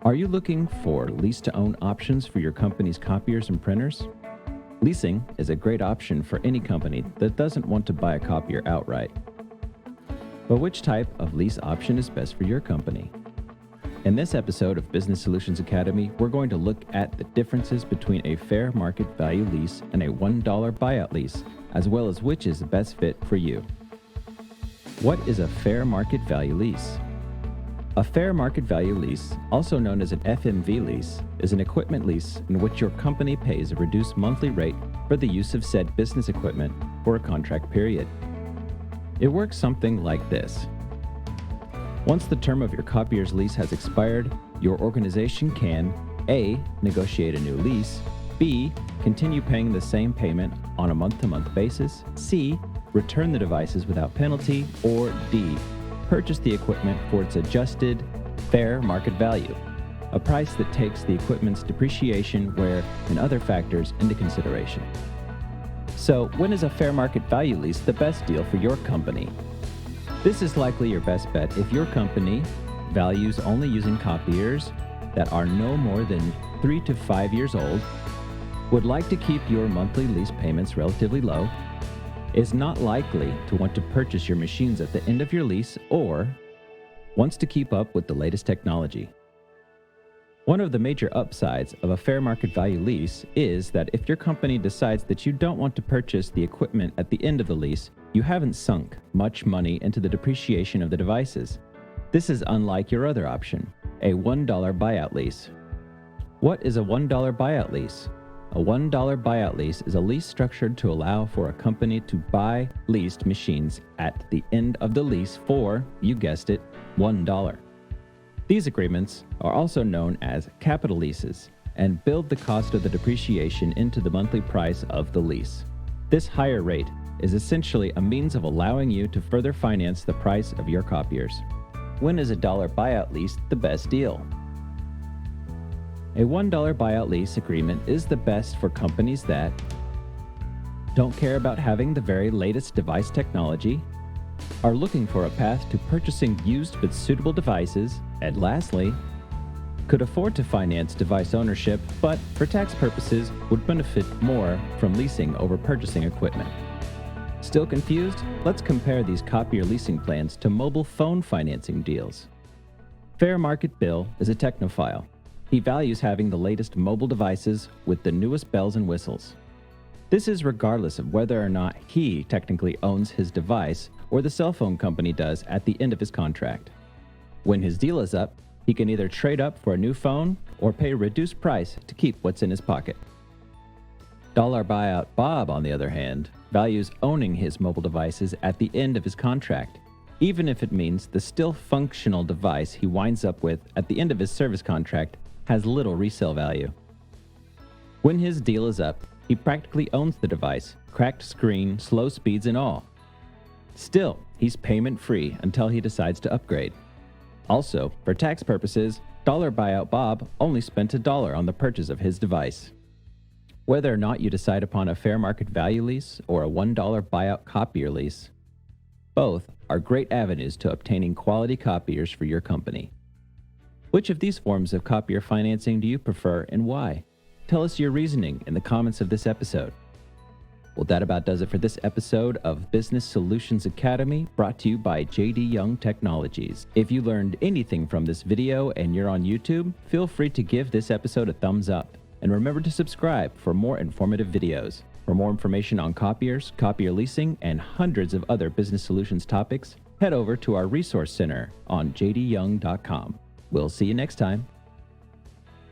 Are you looking for lease-to-own options for your company's copiers and printers? Leasing is a great option for any company that doesn't want to buy a copier outright. But which type of lease option is best for your company? In this episode of Business Solutions Academy, we're going to look at the differences between a fair market value lease and a $1 buyout lease, as well as which is the best fit for you. What is a fair market value lease? A fair market value lease, also known as an FMV lease, is an equipment lease in which your company pays a reduced monthly rate for the use of said business equipment for a contract period. It works something like this. Once the term of your copier's lease has expired, your organization can A. Negotiate a new lease, B. Continue paying the same payment on a month-to-month basis, C. Return the devices without penalty, or D. Purchase the equipment for its adjusted, fair market value, a price that takes the equipment's depreciation, wear, and other factors into consideration. So, when is a fair market value lease the best deal for your company? This is likely your best bet if your company values only using copiers that are no more than 3 to 5 years old, would like to keep your monthly lease payments relatively low, is not likely to want to purchase your machines at the end of your lease, or wants to keep up with the latest technology. One of the major upsides of a fair market value lease is that if your company decides that you don't want to purchase the equipment at the end of the lease, you haven't sunk much money into the depreciation of the devices. This is unlike your other option, a $1 buyout lease. What is a $1 buyout lease? A $1 buyout lease is a lease structured to allow for a company to buy leased machines at the end of the lease for, you guessed it, $1. These agreements are also known as capital leases and build the cost of the depreciation into the monthly price of the lease. This higher rate is essentially a means of allowing you to further finance the price of your copiers. When is a $1 buyout lease the best deal? A $1 buyout lease agreement is the best for companies that don't care about having the very latest device technology, are looking for a path to purchasing used but suitable devices, and lastly, could afford to finance device ownership, but for tax purposes would benefit more from leasing over purchasing equipment. Still confused? Let's compare these copier leasing plans to mobile phone financing deals. Fair Market Bill is a technophile. He values having the latest mobile devices with the newest bells and whistles. This is regardless of whether or not he technically owns his device or the cell phone company does at the end of his contract. When his deal is up, he can either trade up for a new phone or pay a reduced price to keep what's in his pocket. Dollar Buyout Bob, on the other hand, values owning his mobile devices at the end of his contract, even if it means the still functional device he winds up with at the end of his service contract has little resale value. When his deal is up, he practically owns the device, cracked screen, slow speeds and all. Still, he's payment-free until he decides to upgrade. Also, for tax purposes, Dollar Buyout Bob only spent $1 on the purchase of his device. Whether or not you decide upon a fair market value lease or a $1 buyout copier lease, both are great avenues to obtaining quality copiers for your company. Which of these forms of copier financing do you prefer and why? Tell us your reasoning in the comments of this episode. Well, that about does it for this episode of Business Solutions Academy, brought to you by JD Young Technologies. If you learned anything from this video and you're on YouTube, feel free to give this episode a thumbs up. And remember to subscribe for more informative videos. For more information on copiers, copier leasing, and hundreds of other business solutions topics, head over to our resource center on jdyoung.com. We'll see you next time.